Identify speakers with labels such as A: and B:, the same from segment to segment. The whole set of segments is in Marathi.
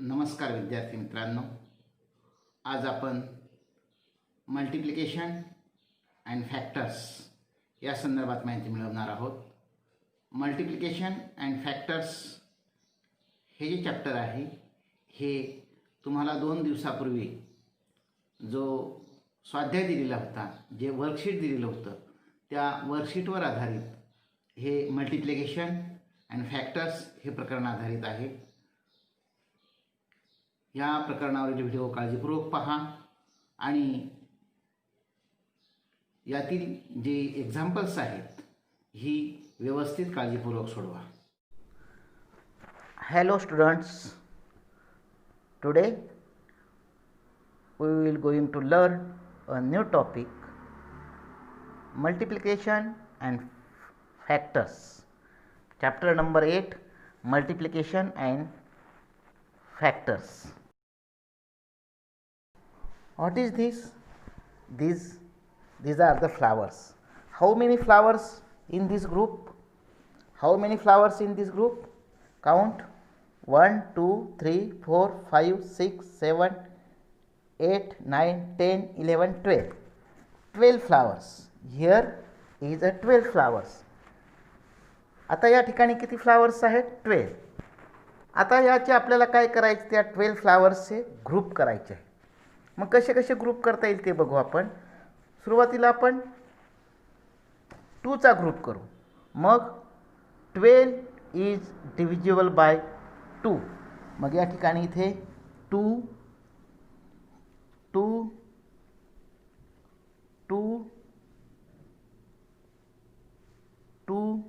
A: नमस्कार विद्यार्थी मित्रांनो, आज आपण मल्टिप्लिकेशन अँड फॅक्टर्स या संदर्भात माहिती मिळवणार आहोत. मल्टिप्लिकेशन अँड फॅक्टर्स हे जे चॅप्टर आहे हे तुम्हाला 2 दिवसापूर्वी जो स्वाध्याय दिलेला होता, जे वर्कशीट दिलेलं होतं, त्या वर्कशीटवर आधारित हे मल्टिप्लिकेशन अँड फॅक्टर्स हे प्रकरण आधारित आहे. या प्रकरणावरील व्हिडिओ काळजीपूर्वक पहा आणि यातील जे एक्झाम्पल्स आहेत ही व्यवस्थित काळजीपूर्वक सोडवा.
B: Hello students, today we will going to learn a new topic, multiplication and factors. Chapter number 8, multiplication and factors. What is this? These are the flowers. How many flowers in this group? How many flowers in this group? Count 1, 2, 3, 4, 5, 6, 7, 8, 9, 10, 11, 12. 12 flowers. Here is a 12 flowers. आता या ठिकाणी किती फ्लावर्स आहेत? 12. आता याचे आपल्याला काय करायचे? त्या 12 फ्लावर्सचे ग्रुप करायचे आहे. मग कसे कसे ग्रुप करता येईल ते बघू आपण. सुरुवातीला आपण 2 चा ग्रुप करू. मग 12 इज डिव्हिजिबल बाय 2. मग या ठिकाणी इथे 2 2 2 2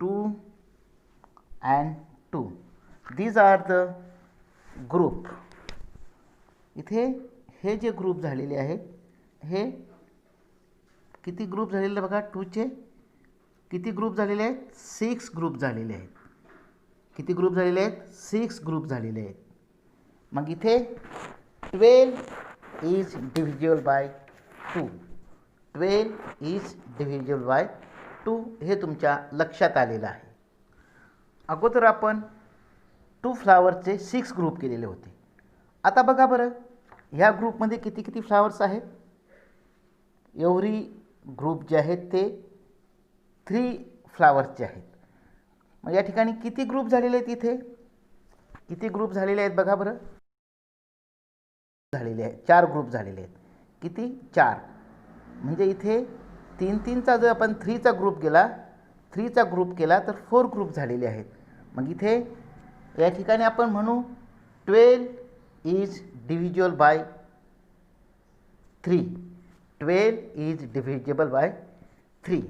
B: 2 and 2. These are the group. इथे हे जे ग्रुप झालेले आहेत, हे किती ग्रुप झालेले बघा. 2 चे किती ग्रुप झालेले आहेत? 6 ग्रुप झालेले आहेत. किती ग्रुप झालेले आहेत? 6 ग्रुप झालेले आहेत. मग इथे 12 is divisible by 2. 12 is divisible by 2 हे तुमच्या लक्षात आलेलं आहे. अगोदर आपण 2 फ्लावरचे 6 ग्रुप केलेले होते. आता बघा बरं, ह्या ग्रुपमध्ये किती किती फ्लावर्स आहेत? एव्हरी ग्रुप जे आहेत ते 3 फ्लावर्सचे आहेत. मग या ठिकाणी किती ग्रुप झालेले आहेत? इथे किती ग्रुप झालेले आहेत बघा बरं. झालेले आहेत 4 ग्रुप झालेले आहेत. किती? 4. म्हणजे इथे 3 3 चा जर आपण 3 चा ग्रुप केला, 3 चा ग्रुप केला तर 4 ग्रुप झालेले आहेत. मग इथे या ठिकाणी आपण म्हणू 12 is divisible by 3. 12 is divisible by 3.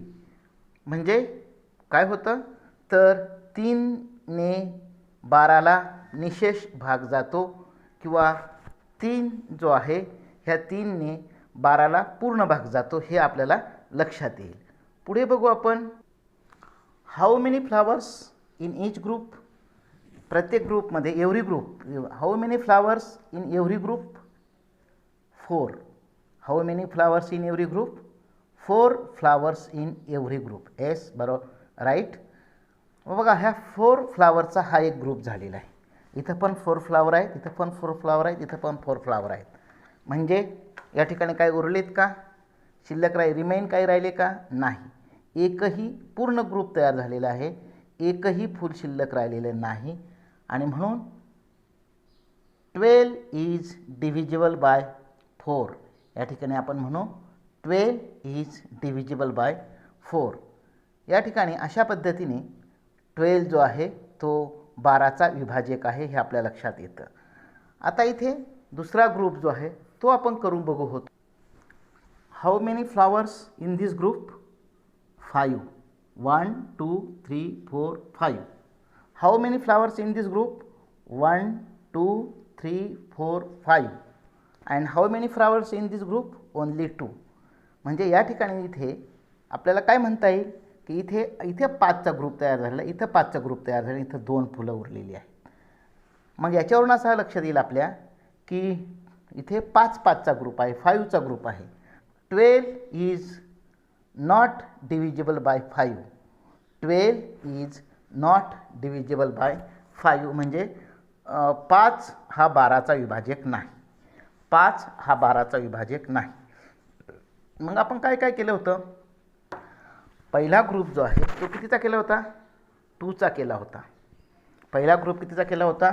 B: म्हणजे काय होतं तर 3 ने 12ला निशेष भाग जातो, किंवा 3 जो आहे ह्या 3 ने 12ला पूर्ण भाग जातो, हे आपल्याला लक्षात येईल. पुढे बघू आपण. How many flowers in each group? प्रत्येक ग्रुपमध्ये every group. How many flowers in every group? 4. How many flowers in every group? 4 flowers in every group. Yes, बरोबर, राईट. बघा, ह्या 4 फ्लावरचा हा एक ग्रुप झालेला आहे. इथं पण 4 फ्लावर आहेत, इथं पण 4 फ्लावर आहेत, इथं पण 4 फ्लावर आहेत. म्हणजे या ठिकाणी काय उरलेत का? शिल्लक रिमेन काही राहिले का? नाही. एकही पूर्ण ग्रुप तयार झालेला आहे, एकही फुल शिल्लक राहिलेलं नाही. आणि म्हणून 12 इज डिव्हिजिबल बाय 4. या ठिकाणी आपण म्हणू 12 इज डिव्हिजिबल बाय 4. या ठिकाणी अशा पद्धतीने 12 जो आहे तो 12चा विभाजक आहे, हे आपल्या लक्षात येतं. आता इथे दुसरा ग्रुप जो आहे तो आपण करून बघू होतो. How many flowers in this group? 5. 1 2 3 4 5. How many flowers in this group? 1 2 3 4 5. And how many flowers in this group? Only 2. म्हणजे या ठिकाणी इथे आपल्याला काय म्हणता येईल की इथे 5चा ग्रुप तयार झालेला, इथं 5चा ग्रुप तयार झाला, इथं 2 फुलं उरलेली आहेत. मग याच्यावरून असं लक्षात येईल आपल्या की इथे 5चा ग्रुप आहे, 5चा ग्रुप आहे. 12 is not divisible by 5. 12 is not divisible by 5 म्हणजे 5 हा 12चा विभाजक नाही. 5 हा 12चा विभाजक नाही. मग आपण काय काय केलं होतं? पहिला ग्रुप जो आहे तो कितीचा केला होता? 2चा केला होता. पहिला ग्रुप कितीचा केला होता?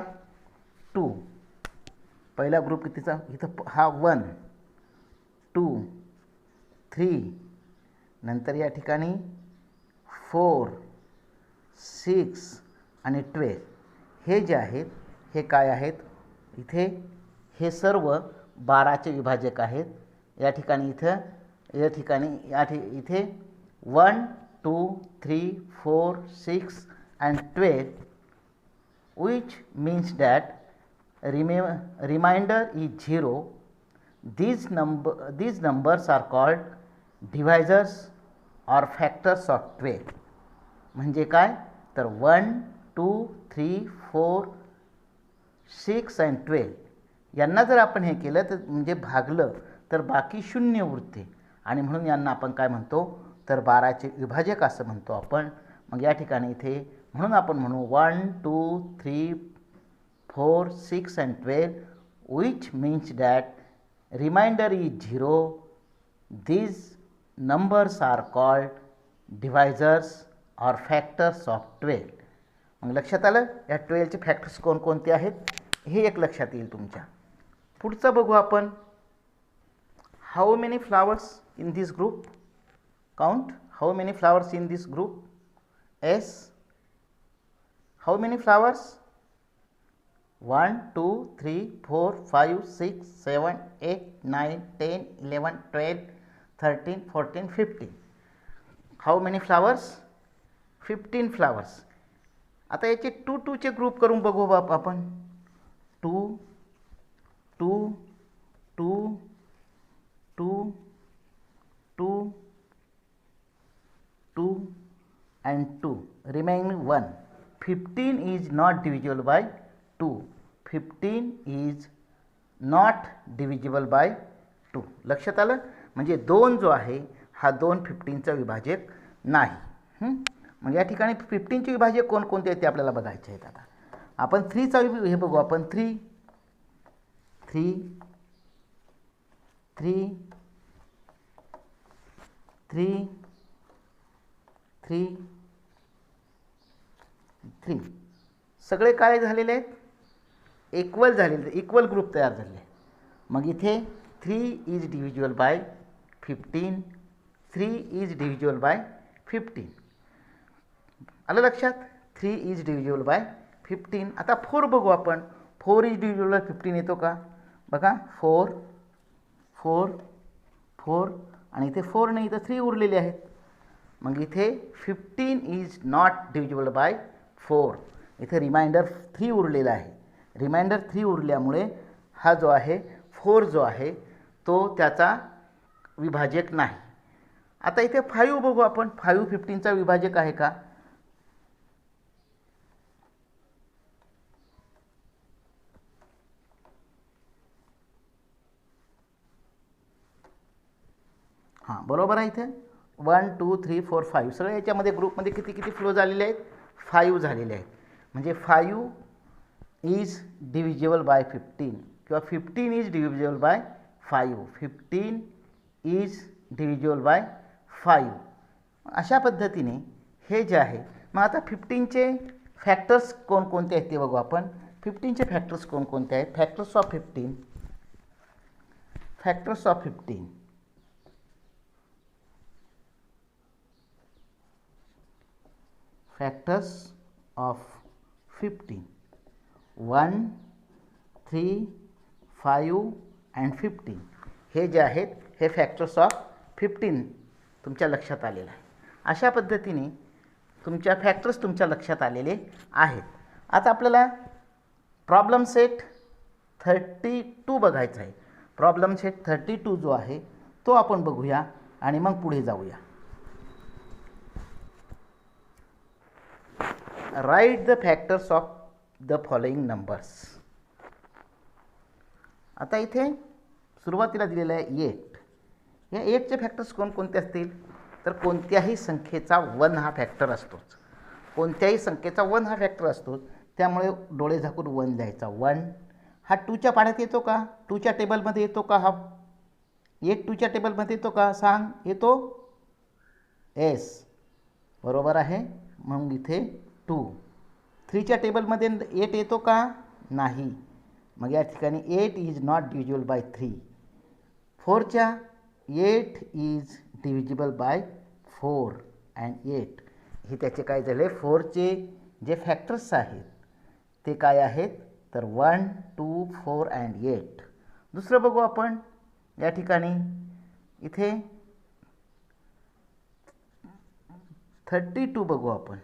B: 2. पहिला ग्रुप कितीचा? इथं हा 1 2 3 नंतर या ठिकाणी 4 6 आणि 12 हे जे आहेत हे काय आहेत? इथे हे सर्व 12चे विभाजक आहेत. या ठिकाणी इथे 1 2 3 4 6 and 12, which means that remainder is 0. These numbers are called divisors or factors of 12. म्हणजे काय? तर 1 2 3 4 6 and 12 यांना जर आपण हे केलं तर म्हणजे भागलं तर बाकी शून्य उरते आणि म्हणून यांना आपण काय म्हणतो? तर 12चे विभाजक असं म्हणतो आपण. मग या ठिकाणी इथे म्हणून आपण म्हणू 1 2 3 4 6 and 12, which means that remainder is 0. These numbers are called divisors or factors of 12. मग लक्षात आलं? या 12चे फॅक्टर्स कोणकोणते आहेत हे एक लक्षात येईल तुमच्या. पुढचं बघू आपण. How many flowers in this group? Count. How many flowers in this group? S. How many flowers? 1 2 3 4 5 6 7 8 9 10 11 12 13 14 15. How many flowers? 15 flowers. आता याचे 2 2चे ग्रुप करून बघू आपण. 2 2 2 2 2 2 and 2 remaining 1. 15 is not divisible by 2. 15 is not divisible by 2. लक्षात आलं? म्हणजे 2 जो आहे हा 2 15चा विभाजक नाही. मग या ठिकाणी 15चे विभाजक कोणकोणते आहेत ते आपल्याला बघायचे आहेत. आता आपण 3चा हे बघू आपण. 3 3 3 3 3 3 सगळे काय झालेले आहेत? इक्वल झालेले, इक्वल ग्रुप तयार झाले. मग इथे 3 is divisible by 15. 3 is divisible by 15. आलं लक्षात? 3 इज डिव्हिजिबल बाय 15. आता 4 बघू आपण. 4 इज डिव्हिजिबल बाय 15 येतो का? बघा 4 4 4 आणि इथे 4 नाही तर 3 उरलेले आहेत. मग इथे 15 इज नॉट डिव्हिजिबल बाय 4. इथे रिमाइंडर 3 उरलेला आहे. रिमाइंडर 3 उरल्यामुळे हा जो आहे 4 जो आहे तो त्याचा विभाजक नाही. आता इथे 5 बघू आपण. 5 15चा विभाजक आहे का? हां बरोबर आहे. इथे 1 2 3 4 5 सगळे याच्यामध्ये ग्रुपमध्ये किती किती फ्लो झालेले आहेत? 5 झालेले आहेत. म्हणजे 5 इज डिव्हिजिबल बाय 15 किंवा 15 is divisible by 5. 15 is divisible by 5. अशा पद्धतीने हे जे आहे. मग आता 15चे फॅक्टर्स कोणकोणते आहेत ते बघू आपण. 15चे फॅक्टर्स कोणकोणते आहेत? Factors of 15. Factors of 15. Factors of 15. 1 3 5 and 15 हे जे आहेत हे फॅक्टर्स ऑफ 15 तुमच्या लक्षात आलेलं आहे. अशा पद्धतीने तुमच्या फॅक्टर्स तुमच्या लक्षात आलेले आहेत. आता आपल्याला प्रॉब्लेम सेट 32 बघायचा आहे. प्रॉब्लेम सेट 32 जो आहे तो आपण बघूया आणि मग पुढे जाऊया. Write the factors of the following numbers. आता इथे सुरुवातीला दिलेलं आहे 8. या 8चे फॅक्टर्स कोणकोणते असतील? तर कोणत्याही संख्येचा 1 हा फॅक्टर असतोच. कोणत्याही संख्येचा 1 हा फॅक्टर असतो. त्यामुळे डोळे झाकून 1 लिहायचा. 1 हा 2च्या पाढ्यात येतो का? 2च्या टेबलमध्ये येतो का? हा 8 2च्या टेबलमध्ये येतो का? सांग. येतो? येस, बरोबर आहे. मग इथे 2. 3च्या टेबलमध्ये 8 येतो का? नाही. मग या ठिकाणी 8 is not divisible by 3. 4च्या 8 is divisible by 4 and 8. हे त्याचे काय झाले? 4चे जे फॅक्टर्स आहेत ते काय आहेत? तर 1 2 4 अँड 8. दुसरं बघू आपण या ठिकाणी. इथे 32 बघू आपण.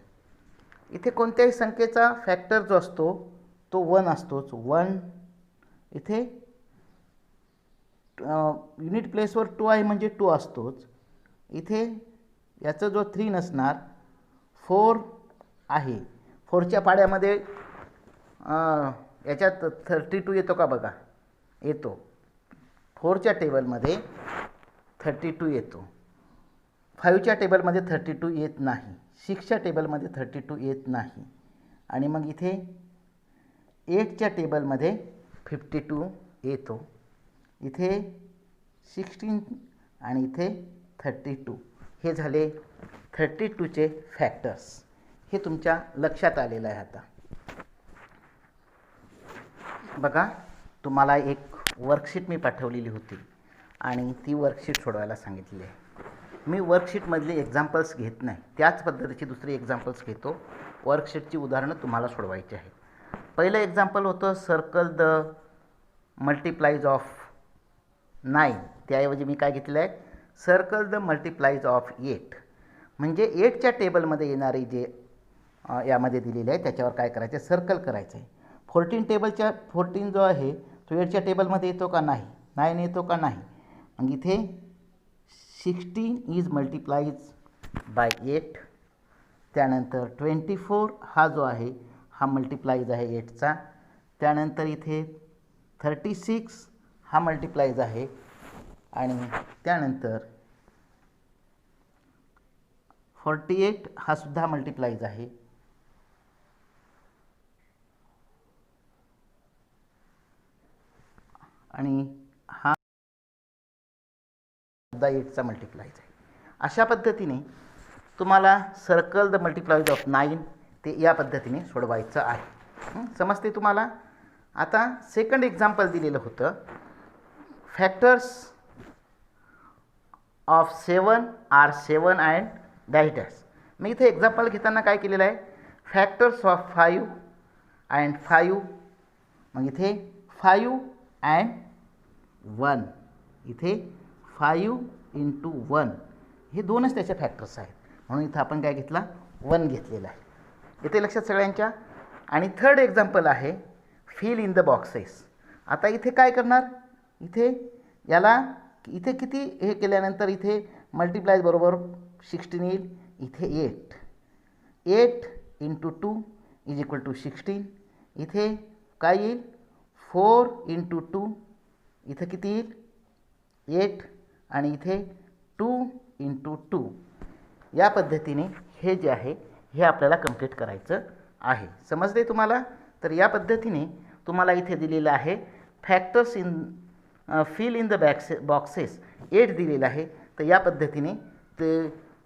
B: इथे कोणत्याही संख्येचा फॅक्टर जो असतो तो 1 असतोच. 1 इथे युनिट प्लेसवर 2 आहे म्हणजे 2 असतोच. इथे याचा जो 3 नसणार, 4 आहे. 4च्या पाड्यामध्ये याच्यात 32 येतो का? बघा, येतो. 4च्या टेबलमध्ये 32 येतो. 5च्या टेबलमध्ये 32 येत नाही. 6च्या टेबलमध्ये 32 येत नाही. आणि मग इथे 8च्या टेबलमध्ये 52 येतो. इथे 16 आणि इथे 32. हे झाले 32चे फॅक्टर्स. हे तुमच्या लक्षात आलेलं आहे. आता बघा, तुम्हाला एक वर्कशीट मी पाठवलेली होती आणि ती वर्कशीट सोडवायला सांगितली आहे. मी वर्कशीटमधले एक्झाम्पल्स घेत नाही, त्याच पद्धतीची दुसरी एक्झाम्पल्स घेतो. वर्कशीटची उदाहरणं तुम्हाला सोडवायची आहेत. पहिलं एक्झाम्पल होतं सर्कल द मल्टिप्लाईज ऑफ 9. त्याऐवजी मी काय घेतलं आहे? Circle the multiplies of 8. म्हणजे 8च्या टेबलमध्ये येणारे जे यामध्ये दिलेले आहे त्याच्यावर काय करायचं? सर्कल करायचं आहे. 14 जो आहे तो 8च्या टेबलमध्ये येतो का? नाही. 9 येतो का? नाही. मग इथे 16 इज मल्टिप्लाईज बाय 8. त्यानंतर 24 हा जो आहे हा मल्टिप्लाईज आहे 8चा. त्यानंतर इथे 36 हा मल्टिप्लाईज आहे. आणि त्यानंतर 48 हा सुद्धा मल्टिप्लाईज आहे. आणि हा सुद्धा 8चा मल्टिप्लाईज आहे. अशा पद्धतीने तुम्हाला सर्कल द मल्टिप्लाईज ऑफ 9 ते या पद्धतीने सोडवायचं आहे. समजते तुम्हाला? आता सेकंड एक्झाम्पल दिलेलं होतं factors of 7 are 7 and dash dash. मी इथे एक्झाम्पल घेताना काय केलेलं आहे? Factors of 5 and 5. मग इथे 5 अँड 1. इथे 5 इंटू 1 हे दोनच त्याचे फॅक्टर्स आहेत, म्हणून इथं आपण काय घेतला? 1 घेतलेला आहे. इथे लक्षात सगळ्यांच्या. आणि थर्ड एक्झाम्पल आहे फिल इन द बॉक्सेस. आता इथे काय करणार? इथे याला इथे किती हे केल्यानंतर इथे मल्टिप्लाय बरोबर 16 येईल. इथे 8 इंटू 2 इज इक्वल टू 16. इथे काय येईल? 4 इंटू 2 इथं किती येईल? 8. आणि इथे 2 इंटू 2. या पद्धतीने हे जे आहे हे आपल्याला कंप्लीट करायचं आहे. समजले तुम्हाला? तर या पद्धतीने तुम्हाला इथे दिलेलं आहे factors in fill in the boxes 8 दिलेलं आहे. तर या पद्धतीने ते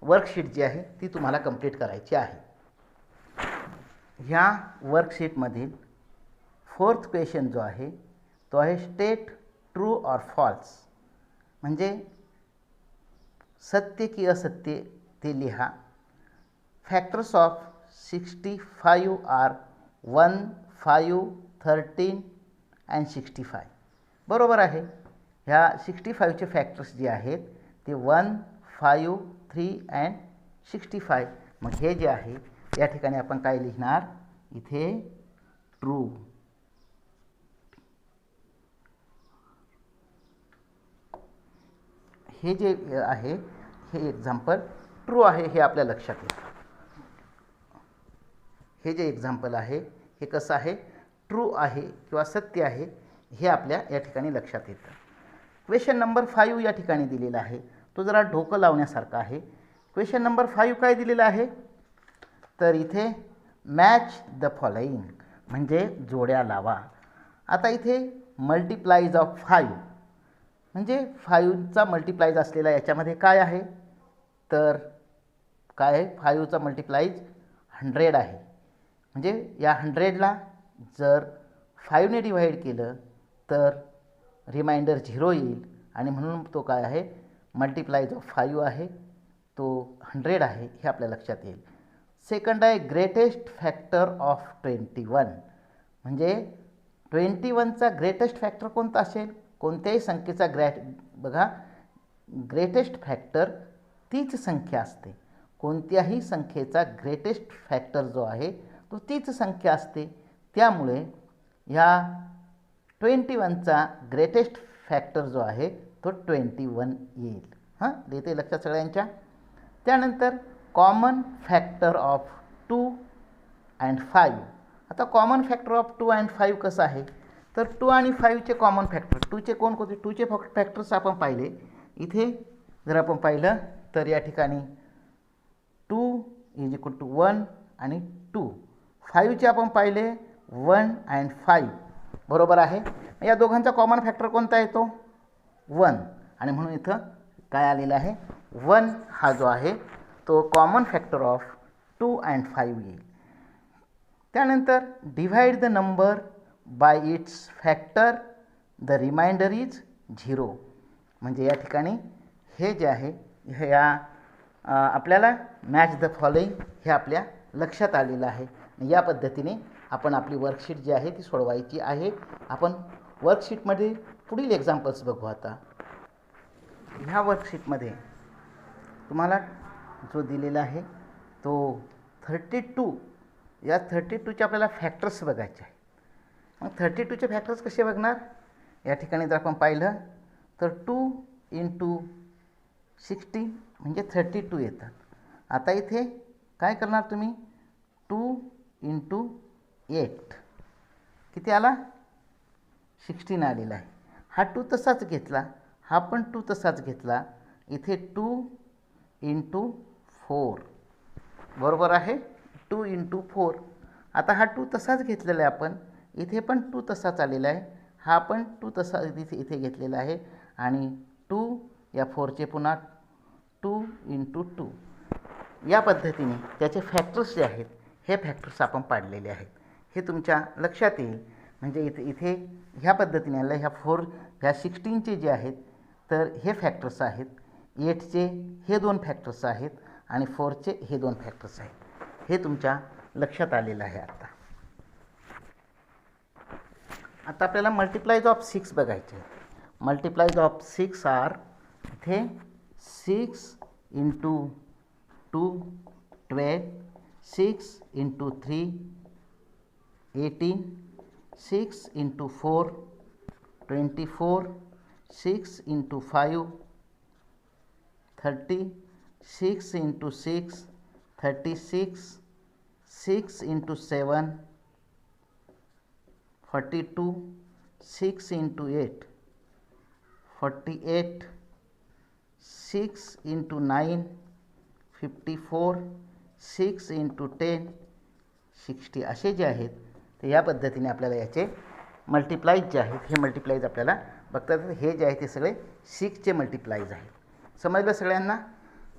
B: वर्कशीट जी आहे ती तुम्हाला कंप्लीट करायची आहे. ह्या वर्कशीटमधील 4th क्वेश्चन जो आहे तो आहे स्टेट ट्रू ऑर फॉल्स. म्हणजे सत्य की असत्य ते लिहा. Factors of 65 are 1 5 13 and 65. बरोबर आहे. ह्या 65चे फॅक्टर्स जे आहेत ते 1 5 3 अँड 65. मग हे जे आहे या ठिकाणी आपण काय लिहिणार? इथे ट्रू. हे जे आहे हे एक्झाम्पल ट्रू आहे हे आपल्या लक्षात येतं. हे जे एक्झाम्पल आहे हे कसं आहे? ट्रू आहे किंवा सत्य आहे हे आपल्या या ठिकाणी लक्षात येतं. क्वेश्चन नंबर 5 या ठिकाणी दिलेला आहे तो जरा डोकं लावण्यासारखा आहे. क्वेश्चन नंबर 5 काय दिलेला आहे? तर इथे मॅच द फॉलोइंग. म्हणजे जोड्या लावा. आता इथे मल्टिप्लाईज ऑफ 5 म्हणजे 5चा मल्टिप्लाईज असलेला याच्यामध्ये काय आहे, तर काय आहे, 5चा मल्टिप्लाईज 100 आहे. म्हणजे या 100ला जर 5ने डिवाईड केलं तर रिमाइंडर 0 येईल आणि म्हणून तो काय आहे, मल्टिप्लाईज ऑफ 5 आहे, तो 100 आहे, हे आपल्या लक्षात येईल. सेकंड आहे ग्रेटेस्ट फॅक्टर ऑफ 21 म्हणजे 21चा ग्रेटेस्ट फॅक्टर कोणता असेल, कोणत्याही संख्येचा बघा ग्रेटेस्ट फॅक्टर तीच संख्या असते. कोणत्याही संख्येचा ग्रेटेस्ट फॅक्टर जो आहे तो तीच संख्या असते. त्यामुळे ह्या 21चा ग्रेटेस्ट फॅक्टर जो आहे तो 21 येईल. हां, येते लक्षात सगळ्यांच्या. त्यानंतर कॉमन फॅक्टर ऑफ 2 अँड 5. आता कॉमन फॅक्टर ऑफ 2 अँड 5 कसं आहे, तर 2 आणि 5चे कॉमन फॅक्टर, 2चे कोणकोणते, 2चे फॅक्टर्स आपण पाहिले. इथे जर आपण पाहिलं तर या ठिकाणी 2 इज इक्वल टू 1 आणि 2. 5चे आपण पाहिले 1 अँड 5, बरोबर आहे. या दोघांचा कॉमन फॅक्टर कोणता येतो, 1, आणि म्हणून इथं काय आलेलं आहे, 1 हा जो आहे तो कॉमन फॅक्टर ऑफ 2 अँड 5 येईल. त्यानंतर divide the number by its factor, the remainder is 0. म्हणजे या ठिकाणी हे जे आहे हे आपल्याला मॅच द फॉलोइंग हे आपल्या लक्षात आलेलं आहे. या पद्धतीने आपण आपली वर्कशीट जी आहे ती सोडवायची आहे. आपण वर्कशीटमध्ये पुढील एक्झाम्पल्स बघू. आता ह्या वर्कशीटमध्ये तुम्हाला जो दिलेला आहे तो 32, या 32चे आपल्याला फॅक्टर्स बघायचे आहे. मग 32चे फॅक्टर्स कसे बघणार, या ठिकाणी जर आपण पाहिलं तर 2 × 16 म्हणजे 32 येतात. आता इथे काय करणार तुम्ही, 2 × 8 किती आला, 16 आलेला आहे. हा 2 तसाच घेतला, हा पण 2 तसाच घेतला. इथे 2 × 4, बरोबर आहे, 2 × 4. आता हा 2 तसाच घेतलेला आहे आपण, इथे पण 2 तसाच आलेला आहे, हा पण 2 तसा इथे घेतलेला आहे. आणि 2 या 4चे पुन्हा 2 × 2. या पद्धतीने त्याचे फॅक्टर्स जे आहेत हे फॅक्टर्स आपण पाडलेले आहेत. हे तुमच्या लक्षात येईल. म्हणजे इथे ह्या पद्धतीने आलं, ह्या 16चे जे आहेत तर हे फॅक्टर्स आहेत, 8चे हे 2 फॅक्टर्स आहेत आणि 4चे हे 2 फॅक्टर्स आहेत. हे तुमच्या लक्षात आलेलं आहे. आता आपल्याला मल्टिप्लाईज ऑफ 6 बघायचे आहे. मल्टिप्लाईज ऑफ 6 आर, इथे 6 × 2 12, 6 × 3 18, 6 × 4 24, 6 × 5 30, 6 × 6 36, 6 × 7 42, 6 × 8 48, 6 × 9 54, 6 × 10 60. असे जे आहेत ते या पद्धतीने आपल्याला याचे मल्टिप्लाईज जे आहेत हे मल्टिप्लाईज आपल्याला बघता येतात. हे जे आहे ते सगळे 6चे मल्टिप्लाईज आहेत. समजलं सगळ्यांना.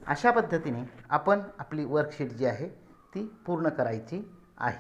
B: अशा पद्धतीने आपण आपली वर्कशीट जी आहे ती पूर्ण करायची आहे.